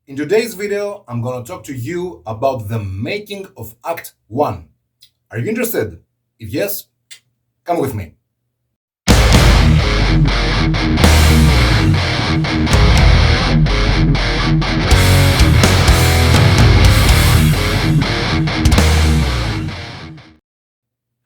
In today's video, I'm gonna talk to you about the making of Act 1. Are you interested? If yes, come with me.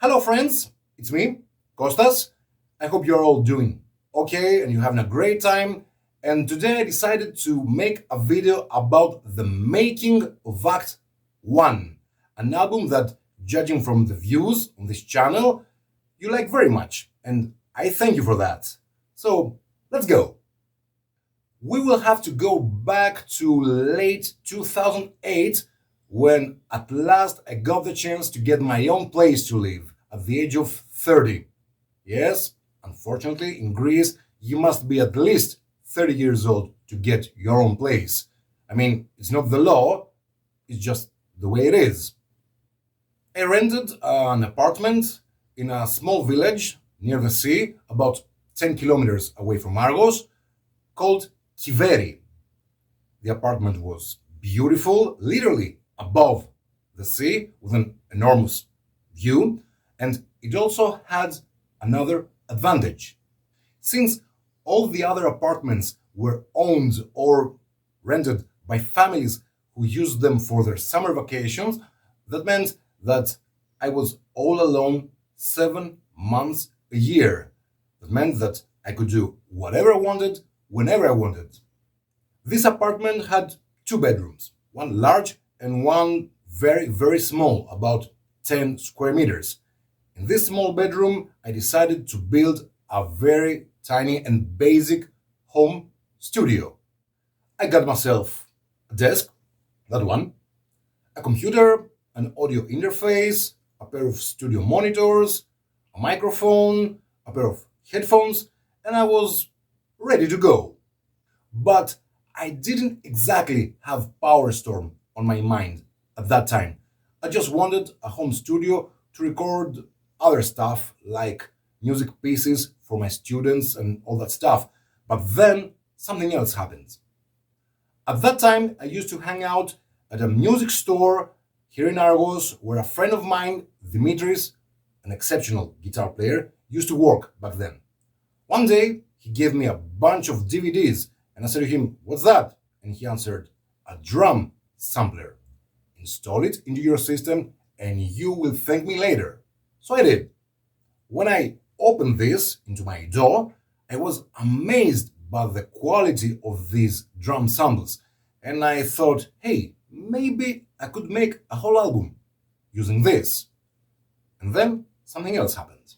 Hello friends, it's me, Kostas. I hope you're all doing okay and you're having a great time. And today I decided to make a video about the making of Act 1, an album that, judging from the views on this channel, you like very much. And I thank you for that. So let's go. We will have to go back to late 2008 when at last I got the chance to get my own place to live at the age of 30. Yes, unfortunately, in Greece, you must be at least 30 years old to get your own place. I mean, it's not the law, it's just the way it is. I rented an apartment in a small village near the sea, about 10 kilometers away from Argos, called Kiveri. The apartment was beautiful, literally above the sea, with an enormous view, and it also had another advantage. Since all the other apartments were owned or rented by families who used them for their summer vacations, that meant that I was all alone 7 months a year. That meant that I could do whatever I wanted, whenever I wanted. This apartment had 2 bedrooms, one large and one very, very small, about 10 square meters. In this small bedroom, I decided to build a very tiny and basic home studio. I got myself a desk, that one, a computer, an audio interface, a pair of studio monitors, a microphone, a pair of headphones, and I was ready to go. But I didn't exactly have PowerStorm on my mind at that time. I just wanted a home studio to record other stuff like music pieces for my students and all that stuff. But then something else happened. At that time, I used to hang out at a music store here in Argos where a friend of mine, Dimitris, an exceptional guitar player, used to work back then. One day, he gave me a bunch of DVDs and I said to him, "What's that?" And he answered, "A drum sampler. Install it into your system and you will thank me later." So I did. When I opened this into my DAW, I was amazed by the quality of these drum samples. And I thought, hey, maybe I could make a whole album using this. And then something else happened.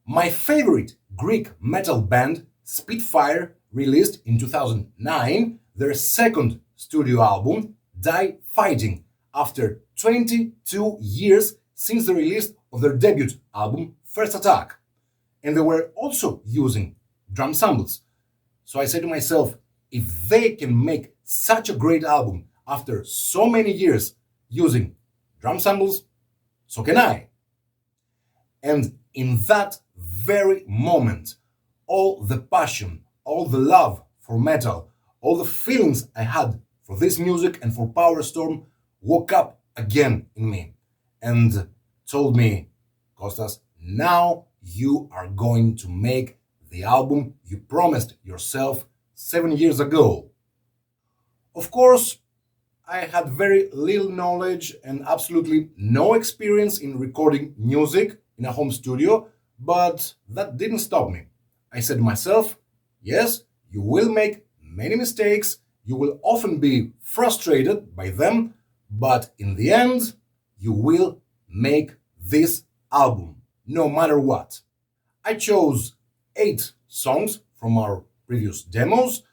My favorite Greek metal band, Spitfire, released in 2009 their second studio album, Die Fighting, after 22 years since the release of their debut album, First Attack. And they were also using drum samples. So I said to myself, if they can make such a great album after so many years using drum samples, so can I. And in that very moment, all the passion, all the love for metal, all the feelings I had for this music and for PowerStorm woke up again in me and told me, Kostas, now you are going to make the album you promised yourself 7 years ago. Of course, I had very little knowledge and absolutely no experience in recording music in a home studio, but that didn't stop me. I said to myself, yes, you will make many mistakes, you will often be frustrated by them, but in the end, you will make this album, no matter what. I chose 8 songs from our previous demos.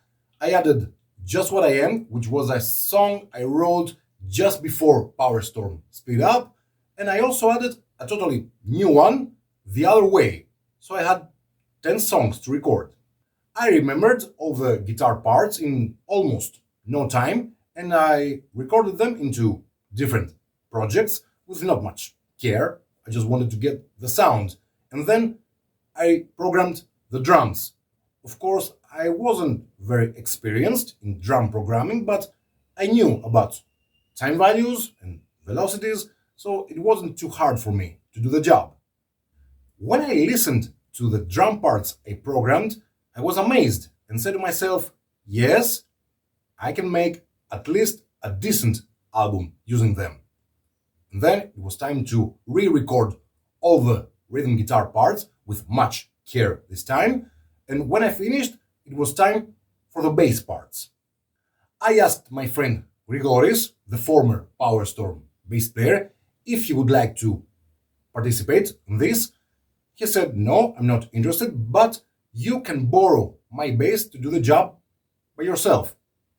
I added Just What I Am, which was a song I wrote just before PowerStorm split up, and I also added a totally new one, The Other Way. So I had 10 songs to record. I remembered all the guitar parts in almost no time, and I recorded them into different projects with not much care. I just wanted to get the sound. And then I programmed the drums. Of course, I wasn't very experienced in drum programming, but I knew about time values and velocities, so it wasn't too hard for me to do the job. When I listened to the drum parts I programmed, I was amazed and said to myself, yes, I can make at least a decent album using them. And then it was time to re-record all the rhythm guitar parts with much care this time. And when I finished, it was time for the bass parts. I asked my friend Grigoris, the former PowerStorm bass player, if he would like to participate in this. He said, no, I'm not interested, but you can borrow my bass to do the job by yourself.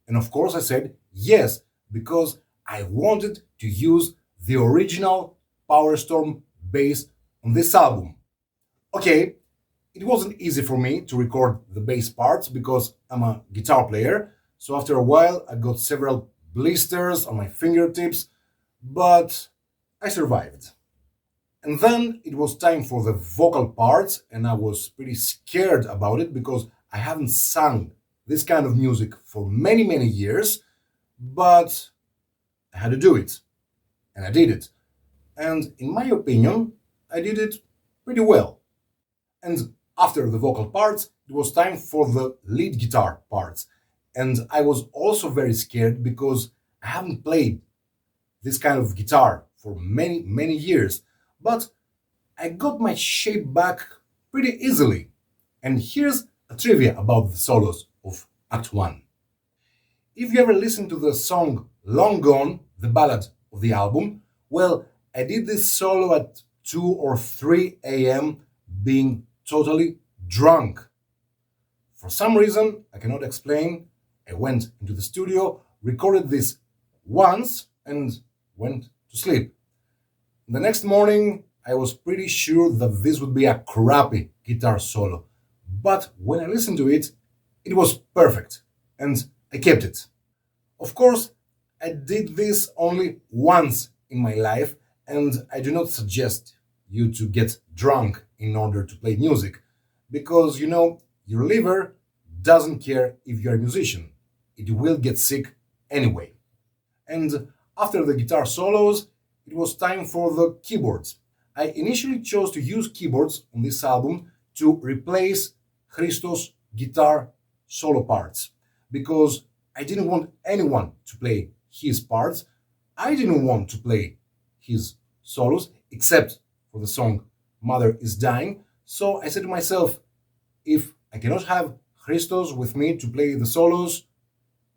And of course, I said yes, because I wanted to use the original PowerStorm bass on this album. Okay, it wasn't easy for me to record the bass parts because I'm a guitar player. So after a while, I got several blisters on my fingertips, but I survived. And then it was time for the vocal parts, and I was pretty scared about it because I haven't sung this kind of music for many, many years, but I had to do it, and I did it. And in my opinion, I did it pretty well. And after the vocal parts, it was time for the lead guitar parts. And I was also very scared because I haven't played this kind of guitar for many, many years. But I got my shape back pretty easily. And here's a trivia about the solos of Act 1. If you ever listen to the song Long Gone, the ballad of the album, well, I did this solo at 2 or 3 a.m. being totally drunk. For some reason, I cannot explain, I went into the studio, recorded this once, and went to sleep. The next morning, I was pretty sure that this would be a crappy guitar solo. But when I listened to it, it was perfect, and I kept it. Of course, I did this only once in my life, and I do not suggest you to get drunk in order to play music, because your liver doesn't care if you're a musician. It will get sick anyway. And after the guitar solos, it was time for the keyboards. I initially chose to use keyboards on this album to replace Christos' guitar solo parts because I didn't want anyone to play his parts. I didn't want to play his solos except for the song Mother is Dying. So I said to myself, if I cannot have Christos with me to play the solos,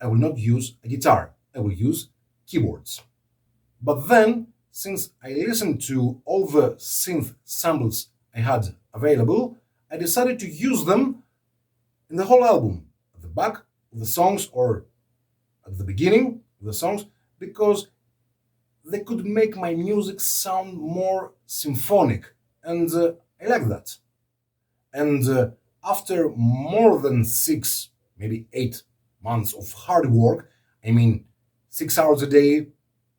I will not use a guitar. I will use keyboards. But then, since I listened to all the synth samples I had available, I decided to use them in the whole album, at the back of the songs or at the beginning of the songs, because they could make my music sound more symphonic, and I like that. And after more than 6, maybe 8 months of hard work, I mean 6 hours a day,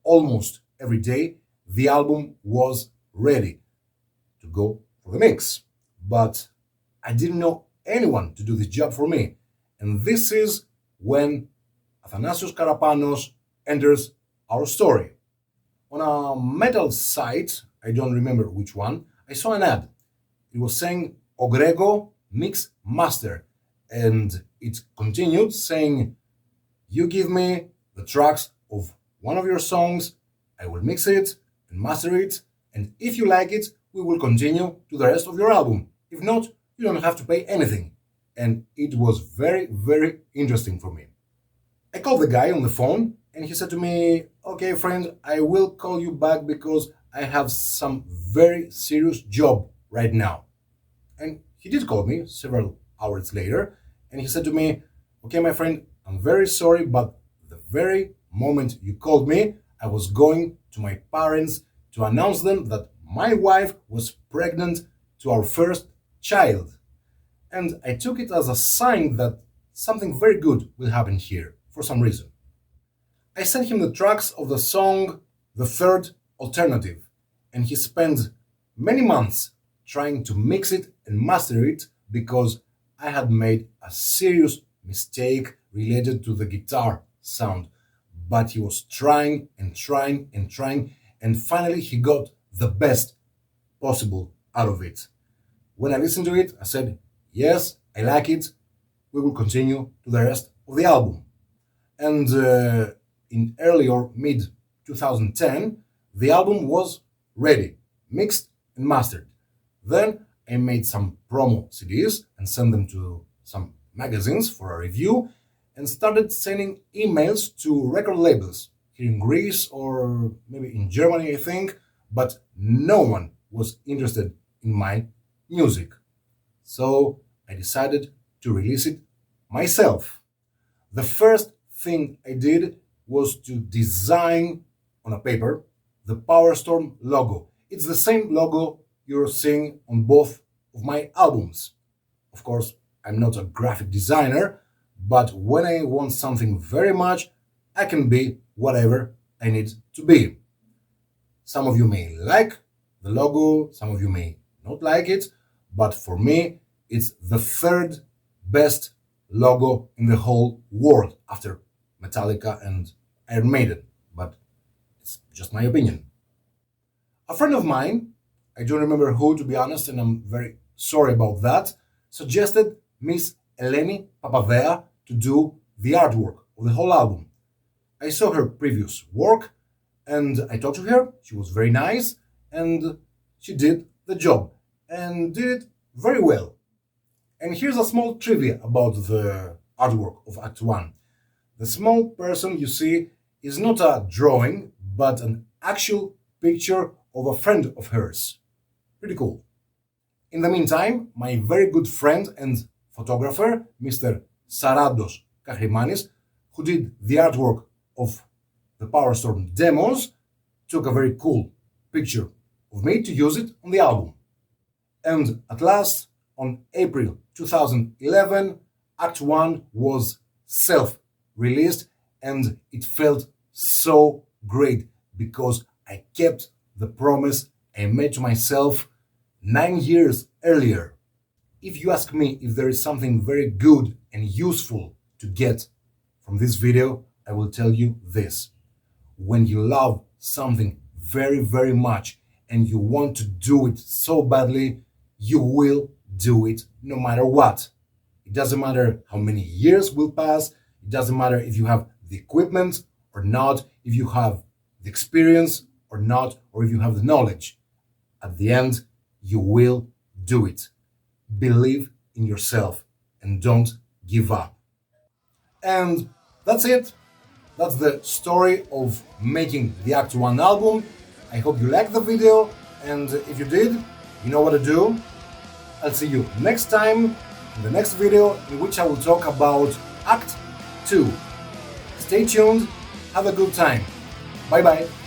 almost every day, the album was ready to go for the mix. But I didn't know anyone to do this job for me. And this is when Athanasios Karapanos enters our story. On a metal site, I don't remember which one, I saw an ad. It was saying Ogrego Mix Master. And it continued saying, you give me the tracks of one of your songs, I will mix it and master it, and if you like it, we will continue to the rest of your album. If not, you don't have to pay anything. And it was very, very interesting for me. I called the guy on the phone and he said to me, okay, friend, I will call you back because I have some very serious job right now. And he did call me several hours later and he said to me, okay, my friend, I'm very sorry, but the very moment you called me, I was going to my parents to announce them that my wife was pregnant to our first child. And I took it as a sign that something very good will happen here for some reason. I sent him the tracks of the song The Third Alternative, and he spent many months trying to mix it and master it because I had made a serious mistake related to the guitar sound. but he was trying and trying and trying, and finally he got the best possible out of it. When I listened to it, I said, yes, I like it. We will continue to the rest of the album. And in early or mid 2010, the album was ready, mixed and mastered. Then I made some promo CDs and sent them to some magazines for a review, and started sending emails to record labels here in Greece or maybe in Germany, I think, but no one was interested in my music. So I decided to release it myself. The first thing I did was to design on a paper the PowerStorm logo. It's the same logo you're seeing on both of my albums. Of course, I'm not a graphic designer, but when I want something very much, I can be whatever I need to be. Some of you may like the logo, some of you may not like it, but for me, it's the third best logo in the whole world after Metallica and Iron Maiden, but it's just my opinion. A friend of mine, I don't remember who to be honest, and I'm very sorry about that, suggested Miss Eleni Papadea to do the artwork of the whole album. I saw her previous work and I talked to her. She was very nice and she did the job and did it very well. And here's a small trivia about the artwork of Act 1. The small person you see is not a drawing, but an actual picture of a friend of hers. Pretty cool. In the meantime, my very good friend and photographer, Mr. Sarados Kahrimanis, who did the artwork of the PowerStorm demos, took a very cool picture of me to use it on the album. And at last, on April 2011, Act 1 was self-released, and it felt so great because I kept the promise I made to myself 9 years earlier. If you ask me if there is something very good and useful to get from this video, I will tell you this. When you love something very, very much and you want to do it so badly, you will do it no matter what. It doesn't matter how many years will pass. It doesn't matter if you have the equipment or not, if you have the experience or not, or if you have the knowledge. At the end, you will do it. Believe in yourself and don't give up. And that's it. That's the story of making the Act 1 album. I hope you liked the video, and if you did, you know what to do. I'll see you next time in the next video, in which I will talk about Act 2. Stay tuned, have a good time. Bye bye.